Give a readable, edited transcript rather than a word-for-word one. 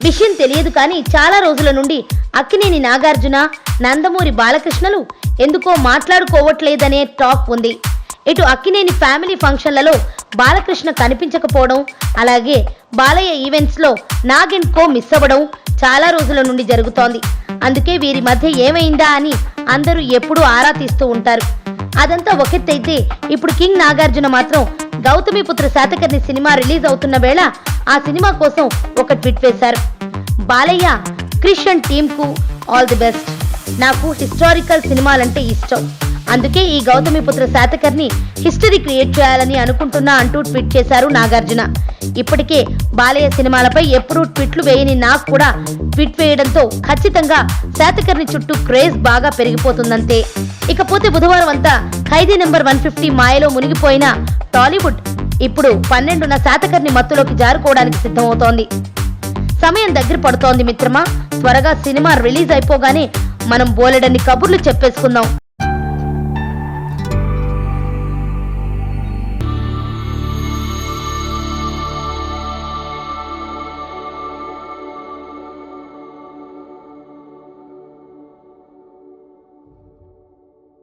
విషయం తెలియదు కానీ చాలా రోజుల నుండి అక్కినేని నాగార్జున, నందమూరి బాలకృష్ణలు ఎందుకో మాట్లాడుకోవట్లేదనే టాక్ ఉంది. ఇటు అక్కినేని ఫ్యామిలీ ఫంక్షన్లలో బాలకృష్ణ కనిపించకపోవడం, అలాగే బాలయ్య ఈవెంట్స్లో నాగ్ అండ్ కో మిస్ అవ్వడం చాలా రోజుల నుండి జరుగుతోంది. అందుకే వీరి మధ్య ఏమైందా అని అందరూ ఎప్పుడూ ఆరా తీస్తూ ఉంటారు. అదంతా ఒకెత్తైతే ఇప్పుడు కింగ్ నాగార్జున మాత్రం గౌతమిపుత్ర శాతకర్ణి సినిమా రిలీజ్ అవుతున్న వేళ ఆ సినిమా కోసం ఒక ట్వీట్ వేశారు. బాలయ్య, క్రిష్ అండ్ టీమ్కు ఆల్ ది బెస్ట్. నాకు హిస్టారికల్ సినిమాలంటే ఇష్టం. అందుకే ఈ గౌతమిపుత్ర శాతకర్ణి హిస్టరీ క్రియేట్ చేయాలని అనుకుంటున్నా అంటూ ట్వీట్ చేశారు నాగార్జున. ఇప్పటికే బాలయ్య సినిమాలపై ఎప్పుడూ ట్వీట్లు వేయని నాకు కూడా ట్వీట్ వేయడంతో ఖచ్చితంగా శాతకర్ణి చుట్టూ క్రేజ్ బాగా పెరిగిపోతుందంతే. ఇకపోతే బుధవారం అంతా ఖైదీ నెంబర్ 150 మాయలో మునిగిపోయిన టాలీవుడ్ ఇప్పుడు 12న శాతకర్ణి మత్తులోకి జారుకోవడానికి సిద్ధమవుతోంది. సమయం దగ్గర పడుతోంది మిత్రమా. త్వరగా సినిమా రిలీజ్ అయిపోగానే మనం బోలెడన్ని కబుర్లు చెప్పేసుకుందాం.